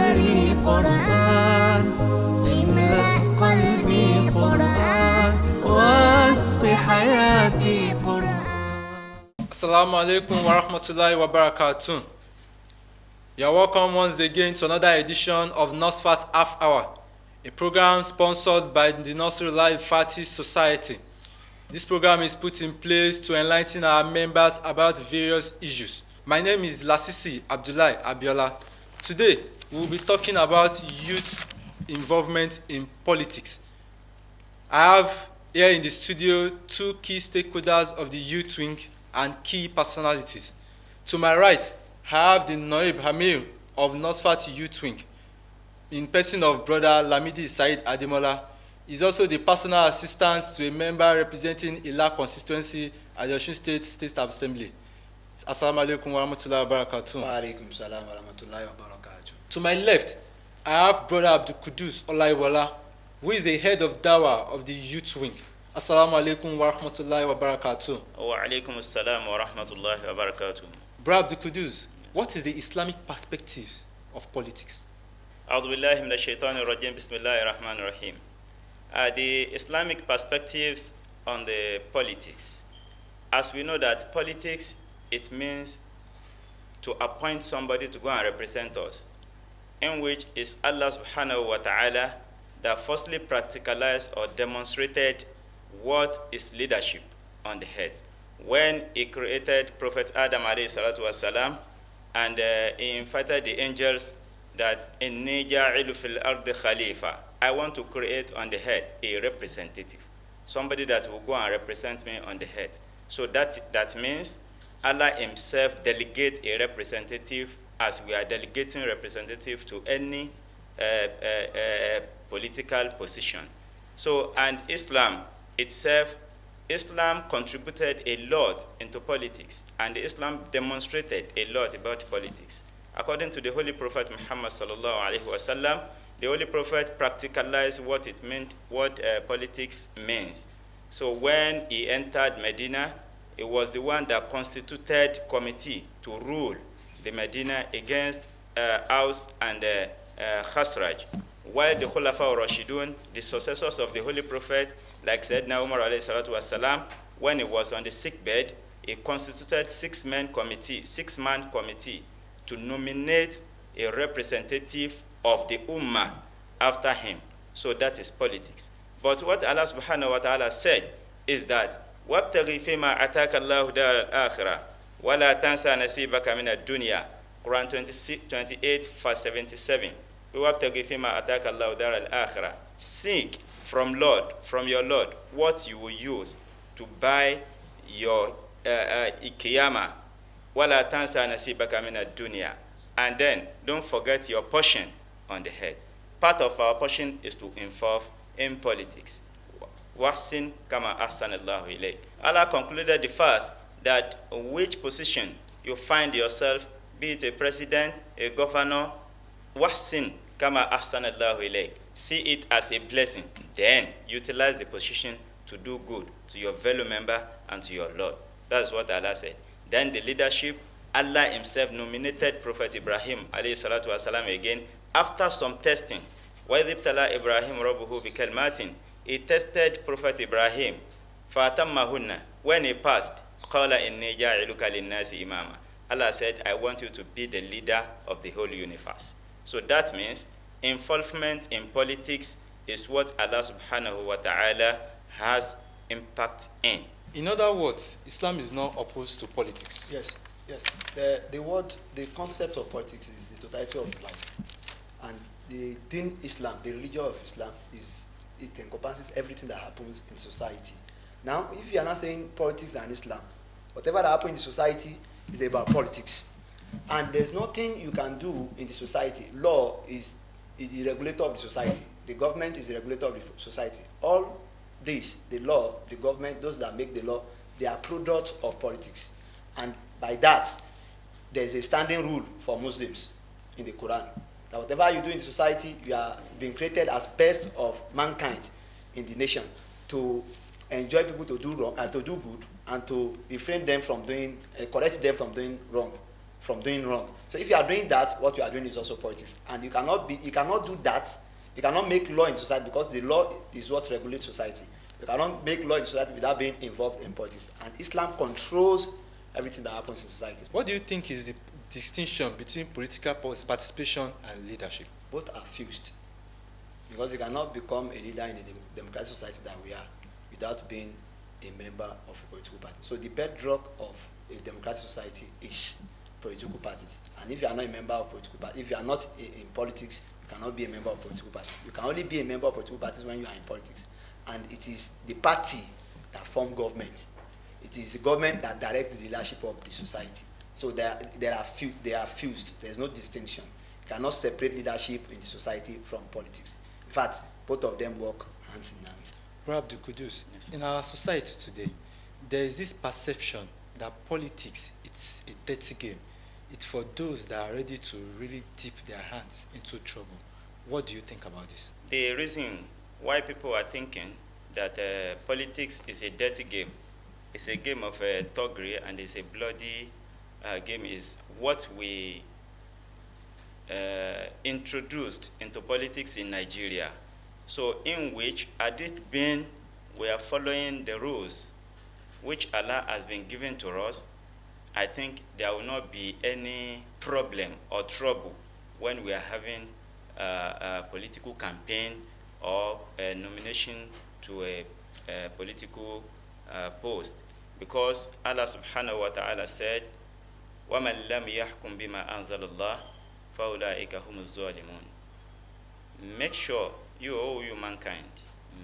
نهاري قرآن، املأ قلبي قرآن، واسق حياتي قرآن. Assalamu alaikum wa rahmatullahi wa barakatuh. You're welcome once again to another edition of NASFAT Half Hour, a program sponsored by the Nasrullah Fati Society. This program is put in place to enlighten our members about various issues. My name is Lasisi Abdullahi Abiola. Today, we will be talking about youth involvement in politics. I have here in the studio two key stakeholders of the youth wing and key personalities. To my right, I have the Noib Hamil of NASFAT Youth Wing, in person of Brother Lamidi Said Ademola. He's also the personal assistant to a member representing Ila constituency at the Osun State Assembly. Assalamu alaikum wa rahmatullahi wa barakatuh. Wa alaikum salam wa rahmatullahi wa barakatuh. To my left, I have Brother Abdul Kudus Olaiwola, who is the head of Dawa of the Youth Wing. Assalamu alaikum wa rahmatullahi wa barakatuh. Wa alaikum assalam wa rahmatullahi wa barakatuh. Brother Abdul Kudus, what is the Islamic perspective of politics? A'udhu billahi minash shaitanir rajim. Bismillahir rahmanir rahim. The Islamic perspectives on the politics. As we know that politics, it means to appoint somebody to go and represent us, in which is Allah subhanahu wa ta'ala that firstly practicalized or demonstrated what is leadership on the earth. When he created Prophet Adam alayhi salatu wasalam, and he invited the angels that inni ja'ilu fil ardi khalifa, I want to create on the earth a representative, somebody that will go and represent me on the earth. So that means Allah himself delegates a representative, as we are delegating representative to any political position. So, and Islam itself, Islam contributed a lot into politics, and Islam demonstrated a lot about politics. According to the Holy Prophet Muhammad sallallahu alaihi wasallam, the Holy Prophet practicalized what it meant, what politics means. So when he entered Medina, he was the one that constituted committee to rule the Medina against Aus and Khasraj. While the Khulafa Rashidun, the successors of the Holy Prophet, like Sayyidina Umar alayhi salatu wasalam, when he was on the sick bed, he constituted six-man committee to nominate a representative of the Ummah after him. So that is politics. But what Allah subhanahu wa ta'ala said is that وَابْتَغِي فِيمَا أَتَاكَ اللَّهُ دَارَ الْآخِرَةِ وَلَا تَنْسَى نَصِيبَكَ مِنَ الدُّنْيا. Quran 28 verse 77. وَابْتَغِي فِيمَا أَتَاكَ اللَّهُ دَارَ الْآخِرَةِ. Seek from your Lord, what you will use to buy your Qiyamah. وَلَا تَنْسَى نَصِيبَكَ مِنَ الدُّنْيا. And then don't forget your portion on the head. Part of our portion is to involve in politics. Wahsin kama ahsanallahu ilayk. Allah concluded the verse that which position you find yourself, be it a president, a governor, wahsin kama ahsanallahu ilayk. See it as a blessing. Then utilize the position to do good to your fellow member and to your Lord. That's what Allah said. Then the leadership, Allah himself nominated Prophet Ibrahim alayhi salatu wasalam again after some testing. وَإِذِ ابْتَلَى إِبْرَاهِيمُ رَبُّهُ بِكَلْمَاتٍ. He tested Prophet Ibrahim. فَأَتَمَّهُنَّ. When he passed, قَالَ إِنِّي جَاعِلُكَ لِلنَّاسِ إِمَامًا. Allah said, I want you to be the leader of the whole universe. So that means involvement in politics is what Allah subhanahu wa ta'ala has impact in. In other words, Islam is not opposed to politics. Yes. The concept of politics is the totality of life. And the Deen Islam, the religion of Islam, it encompasses everything that happens in society. Now, if you are not saying politics and Islam, whatever that happens in the society is about politics. And there's nothing you can do in the society. Law is the regulator of the society. The government is the regulator of the society. All this, the law, the government, those that make the law, they are products of politics. And by that, there's a standing rule for Muslims in the Quran. That whatever you do in the society, you are being created as best of mankind in the nation to enjoin people to do wrong and to do good, and to refrain them from doing, correct them from doing wrong. from doing wrong. So if you are doing that, what you are doing is also politics. And you cannot do that. You cannot make law in society, because the law is what regulates society. You cannot make law in society without being involved in politics. And Islam controls everything that happens in society. What do you think is the distinction between political participation and leadership? Both are fused. Because you cannot become a leader in a democratic society that we are without being a member of a political party. So the bedrock of a democratic society is political parties. And if you are not a member of political party, if you are not in politics, you cannot be a member of political party. You can only be a member of political parties when you are in politics. And it is the party that form government. It is the government that directs the leadership of the society. So they are fused. There is no distinction. You cannot separate leadership in the society from politics. In fact, both of them work hand in hand. Brother Abdul Kudus, yes. In our society today, there is this perception that politics, it's a dirty game. It's for those that are ready to really dip their hands into trouble. What do you think about this? The reason why people are thinking that politics is a dirty game, it's a game of thuggery and it's a bloody game, is what we introduced into politics in Nigeria. So in which, had it been we are following the rules which Allah has been given to us, I think there will not be any problem or trouble when we are having a political campaign or a nomination to a political post. Because Allah subhanahu wa ta'ala said, وَمَنْ لَمْ يَحْكُمْ بِمَا أَنزَلَ اللَّهِ فَأُولَٰئِكَ هُمُ الظَّالِمُونَ. Make sure, you mankind,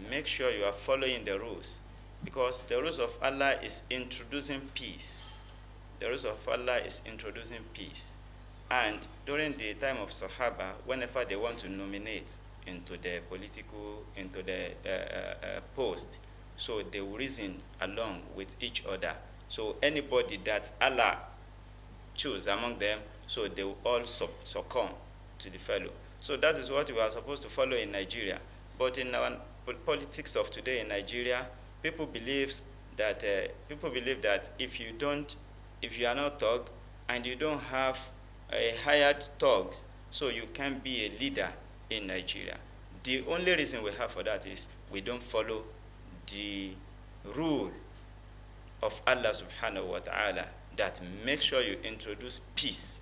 make sure you are following the rules, because the rules of Allah is introducing peace. The rules of Allah is introducing peace. And during the time of Sahaba, whenever they want to nominate into the political, into the post, so they will reason along with each other. So anybody that Allah choose among them, so they will all succumb to the fellow. So that is what we are supposed to follow in Nigeria. But in our politics of today in Nigeria, people believe that if you are not thug and you don't have a hired thugs, so you can be a leader in Nigeria. The only reason we have for that is we don't follow the rule of Allah subhanahu wa ta'ala that make sure you introduce peace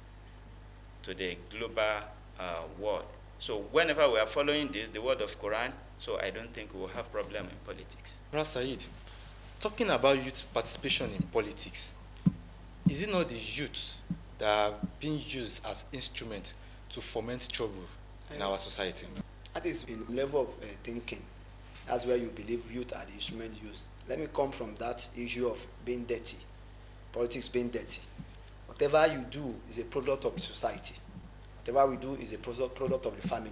to the global world. So whenever we are following this, the word of Quran, so I don't think we will have problem in politics. Brother Said, talking about youth participation in politics, is it not the youth that are being used as instrument to foment trouble in our society? That is in level of thinking. That's where you believe youth are the instrument used. Let me come from that issue of being dirty, politics being dirty. Whatever you do is a product of the society. Whatever we do is a product of the family.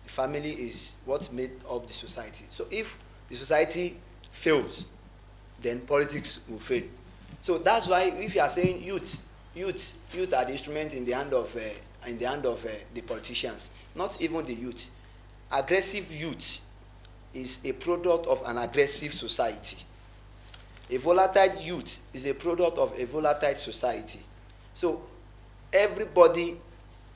The family is what made up the society. So if the society fails, then politics will fail. So that's why if you are saying youth are the instrument in the hand of the politicians, not even the youth. Aggressive youth is a product of an aggressive society. A volatile youth is a product of a volatile society. So everybody,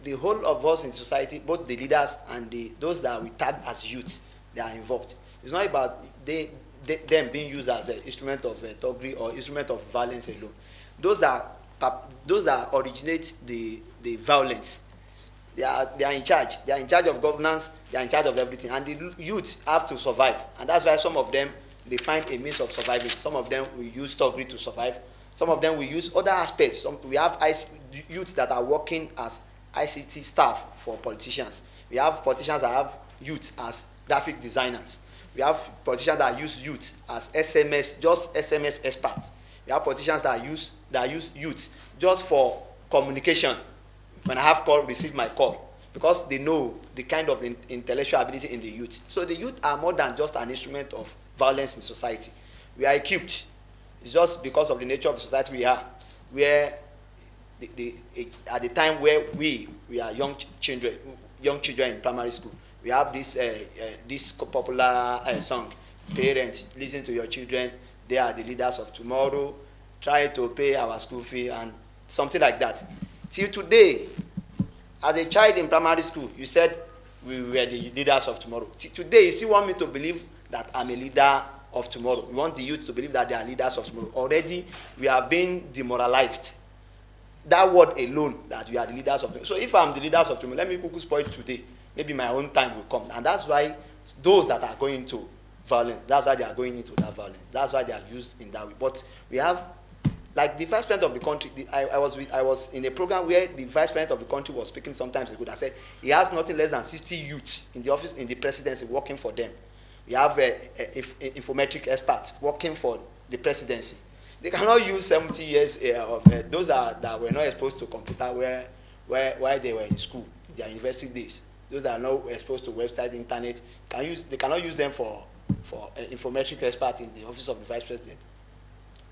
the whole of us in society, both the leaders and those that we tag as youth, they are involved. It's not about them being used as an instrument of thuggery or instrument of violence alone. Those that originate the violence, they are in charge. They are in charge of governance. They are in charge of everything. And the youth have to survive. And that's why some of them, they find a means of surviving. Some of them will use thuggery to survive. Some of them will use other aspects. We have youth that are working as ICT staff for politicians. We have politicians that have youth as graphic designers. We have politicians that use youth as SMS experts. We have politicians that use youth just for communication. When I have call, receive my call, because they know the kind of intellectual ability in the youth. So the youth are more than just an instrument of violence in society. We are equipped. It's just because of the nature of the society we are, where at the time where we are young children in primary school, we have this popular song, parents, listen to your children, they are the leaders of tomorrow, try to pay our school fee, and something like that. Till today, as a child in primary school, you said we were the leaders of tomorrow. Today, you still want me to believe that I'm a leader of tomorrow. We want the youth to believe that they are leaders of tomorrow. Already, we are being demoralized. That word alone, that we are the leaders of tomorrow. So if I'm the leaders of tomorrow, let me quickly spoil it today. Maybe my own time will come. And that's why those that are going to violence, that's why they are going into that violence. That's why they are used in that way. But we have, like the vice president of the country, I was in a program where the vice president of the country was speaking sometimes ago. I said he has nothing less than 60 youths in the office, in the presidency, working for them. We have infometric experts working for the presidency. They cannot use 70 years of those that were not exposed to computer while they were in school, in their university days. Those that are not exposed to website, internet, they cannot use them for infometric experts in the office of the vice president.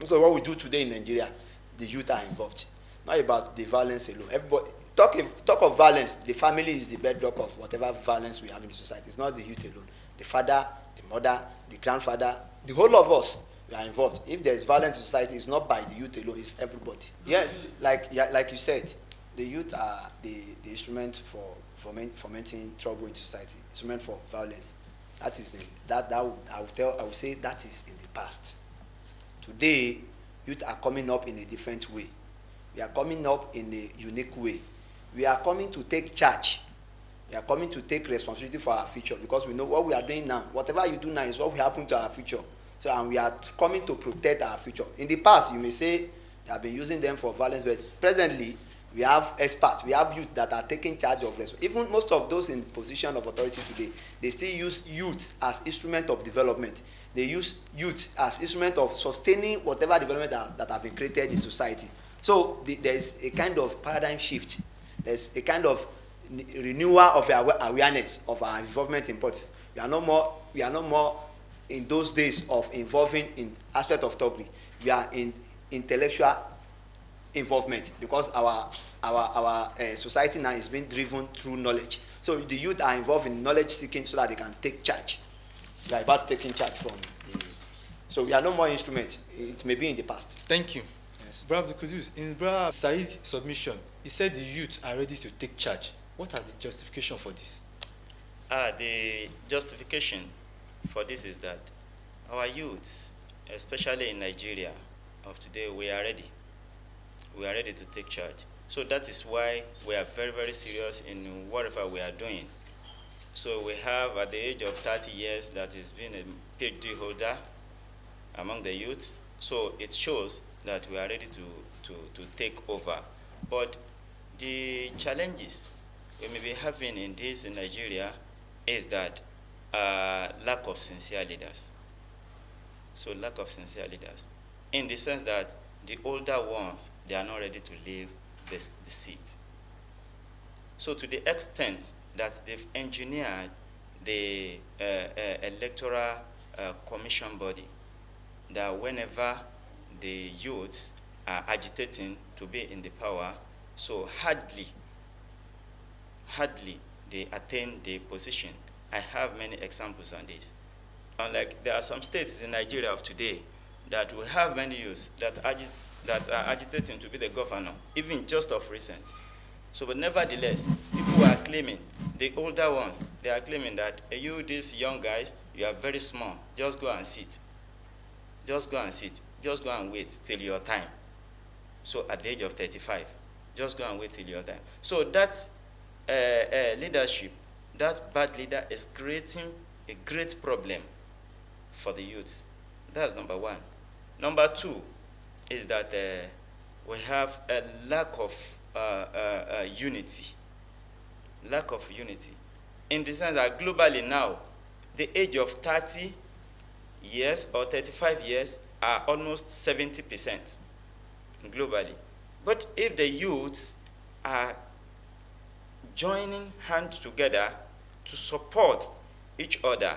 So what we do today in Nigeria, the youth are involved. Not about the violence alone. Everybody talk of violence. The family is the bedrock of whatever violence we have in the society. It's not the youth alone. The father, the mother, the grandfather, the whole of us, we are involved. If there is violence in society, it's not by the youth alone. It's everybody. Yes, like you said, the youth are the instrument for fomenting trouble in society. Instrument for violence. That is I would say that is in the past. Today, youth are coming up in a different way. We are coming up in a unique way. We are coming to take charge. We are coming to take responsibility for our future, because we know what we are doing now. Whatever you do now is what will happen to our future. So, and we are coming to protect our future. In the past, you may say they have been using them for violence, but presently, we have experts, we have youth that are taking charge of this. Even most of those in position of authority today, they still use youth as instrument of development. They use youth as instrument of sustaining whatever development that have been created in society. So there is a kind of paradigm shift. There's a kind of renewal of our awareness of our involvement in politics. We are no more in those days of involving in aspect of thuggery. We are in intellectual involvement, because our society now is being driven through knowledge. So the youth are involved in knowledge seeking so that they can take charge. We are about taking charge from the. So we are no more instrument. It may be in the past. Thank you. Yes. Brother Kudus, in Brother Said's submission, he said the youth are ready to take charge. What are the justification for this? The justification for this is that our youths, especially in Nigeria of today, we are ready. We are ready to take charge. So that is why we are very, very serious in whatever we are doing. So we have, at the age of 30 years, that is being a PhD holder among the youths. So it shows that we are ready to take over. But the challenges we may be having in this in Nigeria is that lack of sincere leaders. So lack of sincere leaders, in the sense that the older ones, they are not ready to leave the seat. So to the extent that they've engineered the electoral commission body, that whenever the youths are agitating to be in the power, so hardly they attain the position. I have many examples on this. Unlike there are some states in Nigeria of today that we have many youths that are agitating to be the governor, even just of recent. So, but nevertheless, people are claiming, the older ones, they are claiming that you, these young guys, you are very small. Just go and sit. Just go and sit. Just go and wait till your time. So at the age of 35, just go and wait till your time. So that leadership, that bad leader is creating a great problem for the youths. That's number one. Number two is that we have a lack of unity. Lack of unity. In the sense that globally now, the age of 30 years or 35 years are almost 70% globally. But if the youths are joining hands together to support each other,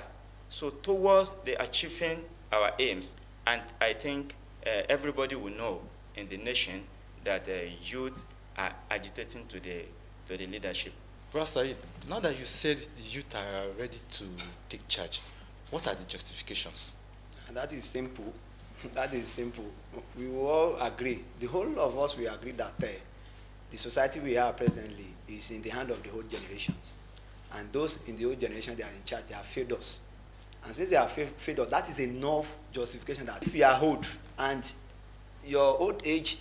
so towards the achieving our aims, and I think everybody will know in the nation that youth are agitating to the leadership. Brother Said, now that you said the youth are ready to take charge, what are the justifications? And that is simple. That is simple. We will all agree. The whole of us will agree that the society we are presently is in the hand of the old generations. And those in the old generation, they are in charge, they have failed us. And since they have failed us, that is enough justification that if you are old and your old age,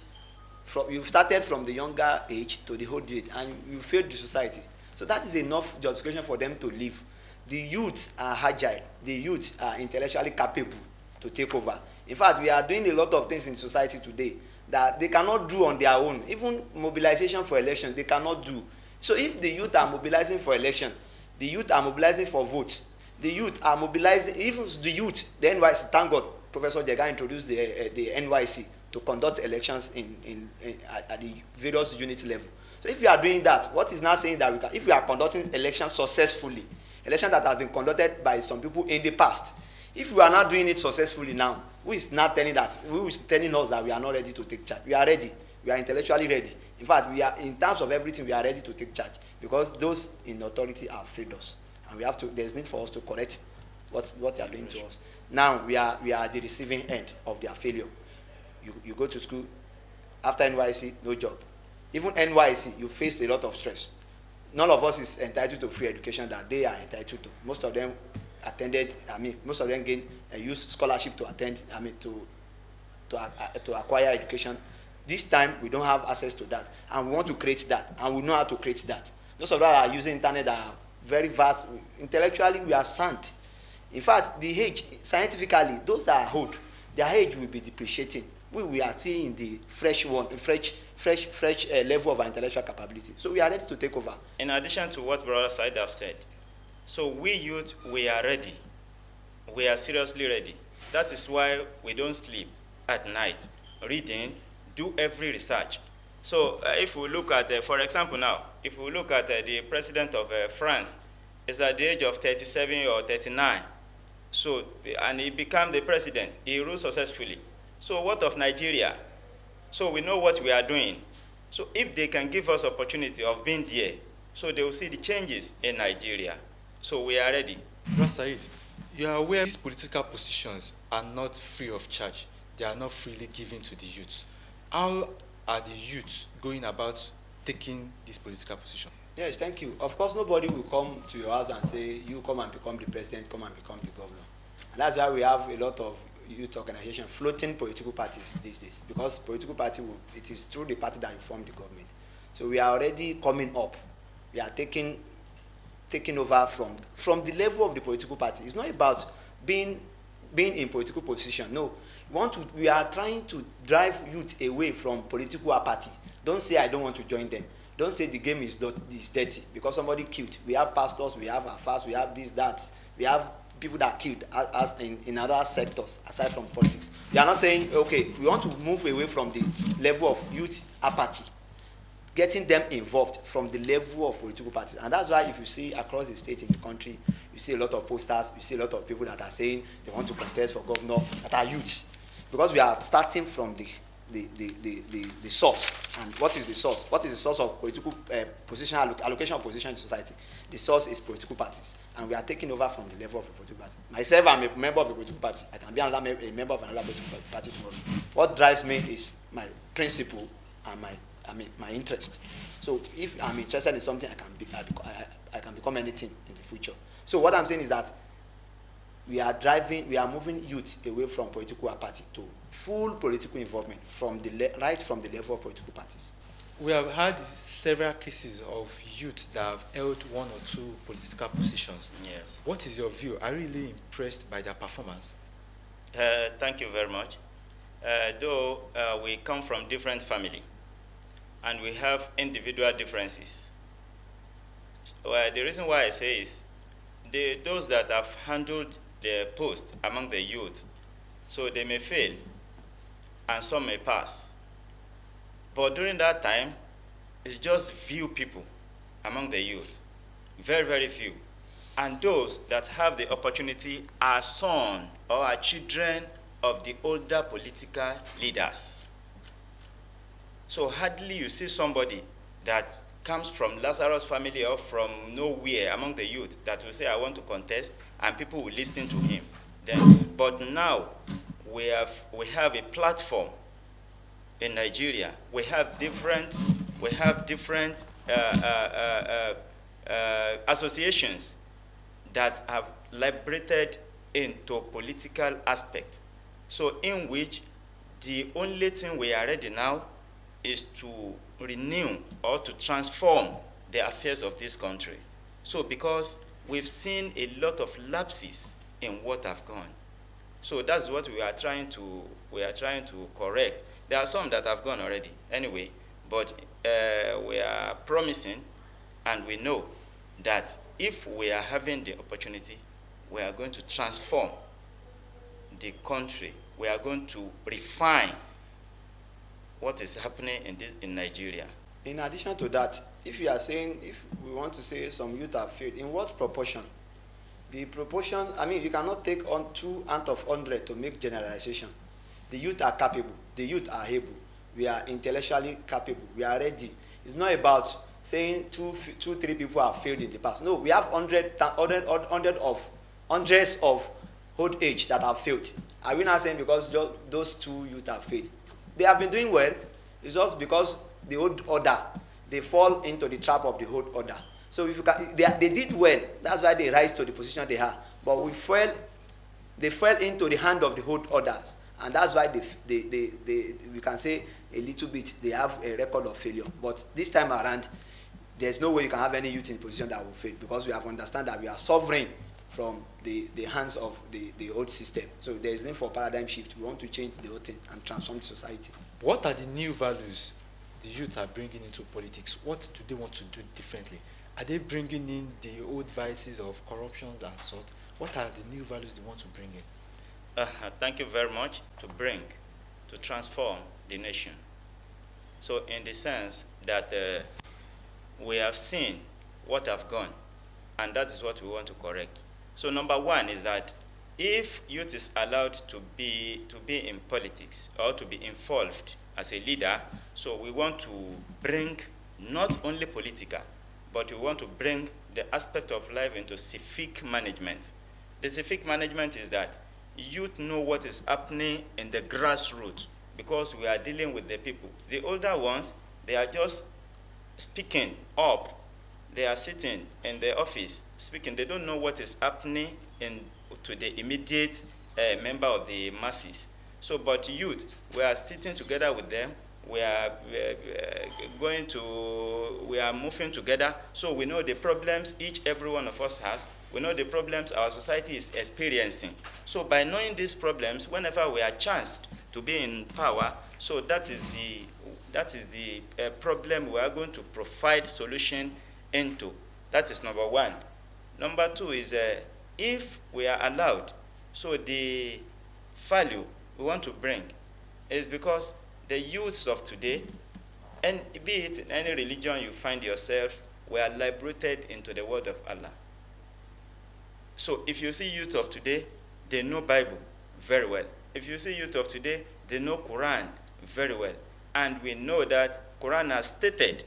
you started from the younger age to the old age, and you failed the society. So that is enough justification for them to leave. The youths are agile. The youths are intellectually capable to take over. In fact, we are doing a lot of things in society today that they cannot do on their own. Even mobilization for election, they cannot do. So if the youth are mobilizing for election, the youth are mobilizing for votes, the youth are mobilizing, even the youth, the NYC, thank God, Professor Jega introduced the NYC to conduct elections at the various unit level. So if we are doing that, what is now saying that if we are conducting elections successfully, elections that have been conducted by some people in the past, if we are not doing it successfully now, who is not telling us that we are not ready to take charge? We are ready. We are intellectually ready. In fact, we are, in terms of everything, we are ready to take charge because those in authority have failed us, and we have to. There's need for us to correct what they are doing to us. Now we are at the receiving end of their failure. You go to school, after NYC, no job. Even NYC, you face a lot of stress. None of us is entitled to free education that they are entitled to. Most of them attended. Most of them used scholarship to attend. To acquire education. This time, we don't have access to that, and we want to create that, and we know how to create that. Those of us that are using internet are very vast. Intellectually, we are sound. In fact, the age, scientifically, those that are old, their age will be depreciating. We are still in the fresh level of our intellectual capability. So we are ready to take over. In addition to what Brother Said have said, so we youth, we are ready. We are seriously ready. That is why we don't sleep at night, reading, do every research. So if we look at, for example now, if we look at the president of France, is at the age of 37 or 39. So, and he became the president. He ruled successfully. So what of Nigeria? So we know what we are doing. So if they can give us opportunity of being there, so they will see the changes in Nigeria. So we are ready. Brother Said, you are aware these political positions are not free of charge. They are not freely given to the youth. How are the youth going about taking this political position? Yes, thank you. Of course, nobody will come to your house and say, you come and become the president, come and become the governor. And that's why we have a lot of youth organizations floating political parties these days, because political party, it is through the party that you form the government. So we are already coming up. We are taking over from the level of the political party. It's not about being in political position. No, we are trying to drive youth away from political apathy. Don't say I don't want to join them. Don't say the game is dirty because somebody killed. We have pastors, we have affairs, we have this, that. We have people that killed as in other sectors aside from politics. We are not saying, okay, we want to move away from the level of youth apathy, getting them involved from the level of political parties. And that's why if you see across the state in the country, you see a lot of posters, you see a lot of people that are saying they want to contest for governor that are youths. Because we are starting from the source. And what is the source? What is the source of political position, allocation of position in society? The source is political parties. And we are taking over from the level of a political party. Myself, I'm a member of a political party. I can be a member of another political party tomorrow. What drives me is my principle and my interest. So if I'm interested in something, I can become anything in the future. So what I'm saying is that we are moving youth away from political apathy to full political involvement right from the level of political parties. We have had several cases of youth that have held one or two political positions. Yes. What is your view? Are you really impressed by their performance? Thank you very much. Though we come from different families and we have individual differences. The reason why I say is those that have handled the post among the youth, so they may fail and some may pass. But during that time, it's just few people among the youth, very, very few. And those that have the opportunity are sons or are children of the older political leaders. So hardly you see somebody that comes from Lazarus family or from nowhere among the youth that will say, I want to contest, and people will listen to him. But now we have a platform in Nigeria. We have different we have different associations that have liberated into political aspects. So in which the only thing we are ready now is to renew or to transform the affairs of this country. So because we've seen a lot of lapses in what have gone. So that's what we are trying to correct. There are some that have gone already anyway, but we are promising, and we know that if we are having the opportunity, we are going to transform the country. We are going to refine what is happening in Nigeria. In addition to that, if you are saying, if we want to say some youth have failed, in what proportion? The proportion, I mean, you cannot take on 2 out of 100 to make generalization. The youth are capable. The youth are able. We are intellectually capable. We are ready. It's not about saying 3 people have failed in the past. No, we have hundreds of old age that have failed. Are we not saying because those 2 youth have failed? They have been doing well. It's just because the old order, they fall into the trap of the old order. So if you can, they did well. That's why they rise to the position they are. But they fell into the hand of the old orders, and that's why we can say a little bit they have a record of failure. But this time around, there's no way you can have any youth in a position that will fail, because we have understand that we are sovereign from the hands of the old system. So there is need for paradigm shift. We want to change the whole thing and transform the society. What are the new values the youth are bringing into politics? What do they want to do differently? Are they bringing in the old vices of corruption and sort? What are the new values they want to bring in? Thank you very much. To transform the nation. So in the sense that we have seen what have gone, and that is what we want to correct. So number 1 is that if youth is allowed to be in politics or to be involved as a leader, so we want to bring not only political, but we want to bring the aspect of life into civic management. The civic management is that youth know what is happening in the grassroots, because we are dealing with the people. The older ones, they are just speaking up. They are sitting in the office speaking. They don't know what is happening to the immediate member of the masses. So, but youth, we are sitting together with them. We are moving together. So we know the problems every one of us has. We know the problems our society is experiencing. So by knowing these problems, whenever we are chanced to be in power, so that is the problem we are going to provide solution into. That is number 1. Number 2 is if we are allowed, so the value we want to bring is because the youths of today, and be it in any religion you find yourself, we are liberated into the word of Allah. So if you see youth of today, they know Bible very well. If you see youth of today, they know Quran very well. And we know that Quran has stated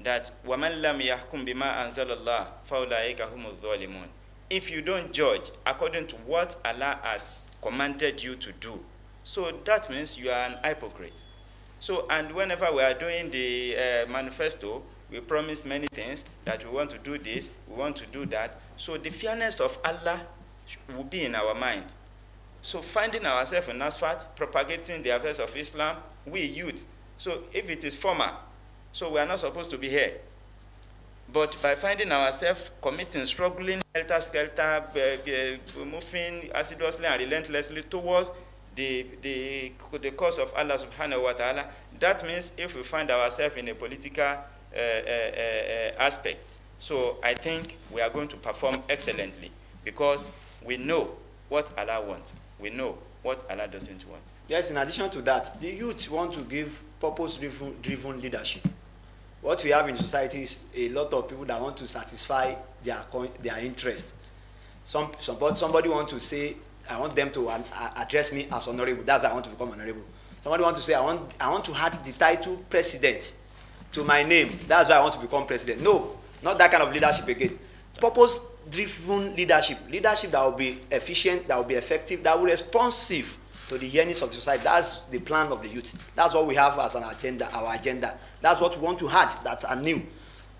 that وَمَنْ لَمْ يَحْكُمْ بِمَا أَنزَلَ اللَّهُ فَأُولَٰئِكَ هُمُ الظَّالِمُونَ. If you don't judge according to what Allah has commanded you to do, so that means you are an hypocrite. So, and whenever we are doing the manifesto, we promise many things, that we want to do this, we want to do that. So the fairness of Allah will be in our mind. So finding ourselves in NASFAT, propagating the affairs of Islam, we youth. So if it is formal, so we are not supposed to be here. But by finding ourselves committing, struggling, helter-skelter, moving assiduously and relentlessly towards the cause of Allah subhanahu wa ta'ala, that means if we find ourselves in a political aspect, so I think we are going to perform excellently, because we know what Allah wants. We know what Allah doesn't want. Yes, in addition to that, the youth want to give purpose-driven leadership. What we have in society is a lot of people that want to satisfy their interest. Somebody want to say, I want them to address me as honorable. That's why I want to become honorable. Somebody want to say, I want to add the title president to my name. That's why I want to become president. No, not that kind of leadership again. Purpose-driven leadership. Leadership that will be efficient, that will be effective, that will be responsive to the yearnings of the society. That's the plan of the youth. That's what we have as an agenda, our agenda. That's what we want to add that are new.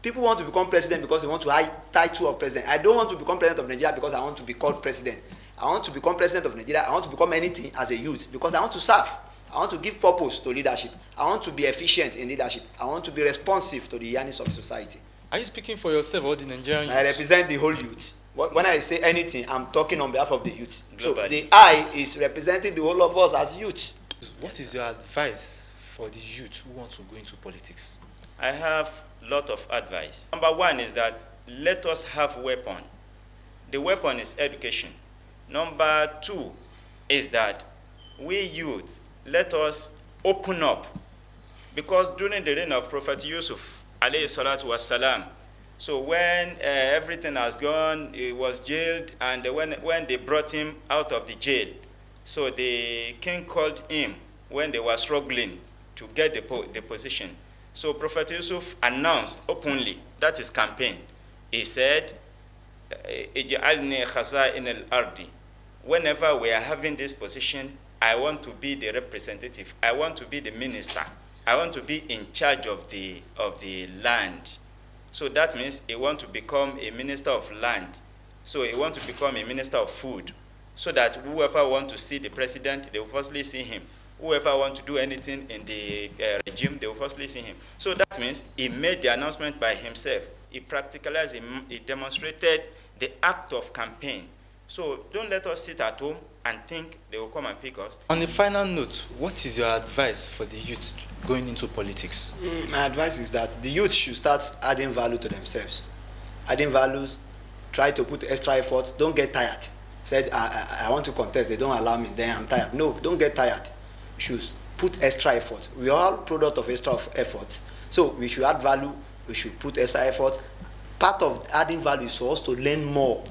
People want to become president because they want to high title of president. I don't want to become president of Nigeria because I want to be called president. I want to become president of Nigeria. I want to become anything as a youth because I want to serve. I want to give purpose to leadership. I want to be efficient in leadership. I want to be responsive to the yearnings of society. Are you speaking for yourself or the Nigerian youth? I represent the whole youth. When I say anything, I'm talking on behalf of the youth. Globally. So the I is representing the whole of us as youth. What is your advice for the youth who want to go into politics? I have a lot of advice. Number one is that let us have weapon. The weapon is education. Number two is that we youth, let us open up. Because during the reign of Prophet Yusuf, alayhi salatu wassalam, so when everything has gone, he was jailed, and when they brought him out of the jail, so the king called him when they were struggling to get the position. So Prophet Yusuf announced openly, that is campaign. He said, "Ij'alni khaza'in al-ardi." Whenever we are having this position, I want to be the representative. I want to be the minister. I want to be in charge of the land. So that means he want to become a minister of land. So he want to become a minister of food. So that whoever want to see the president, they will firstly see him. Whoever want to do anything in the regime, they will firstly see him. So that means he made the announcement by himself. He practicalized, he demonstrated the act of campaign. So don't let us sit at home and think they will come and pick us. On a final note, what is your advice for the youth going into politics? My advice is that the youth should start adding value to themselves. Adding values, try to put extra effort, don't get tired. Said, I want to contest, they don't allow me, then I'm tired. No, don't get tired. You should put extra effort. We are all product of extra effort. So we should add value, we should put extra effort. Part of adding value is for us to learn more.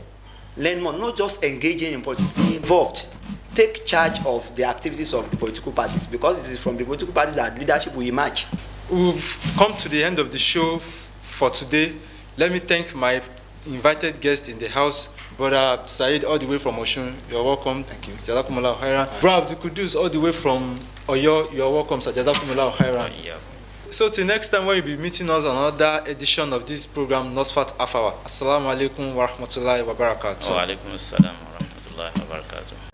Learn more, not just engaging in politics, be involved. Take charge of the activities of the political parties, because it is from the political parties that leadership will emerge. We've come to the end of the show for today. Let me thank my invited guest in the house, Brother Said, all the way from Oshun. You're welcome. Thank you. Jazakumullah khairan. Brother Abdul Kudus, all the way from Oyo. You're welcome, sir. Jazakumullah khairan. So till next time, when you'll be meeting us on another edition of this program, NASFAT Half Hour. Assalamu alaikum wa rahmatullahi wa barakatuh. Wa alaikum assalam wa rahmatullahi wa barakatuh.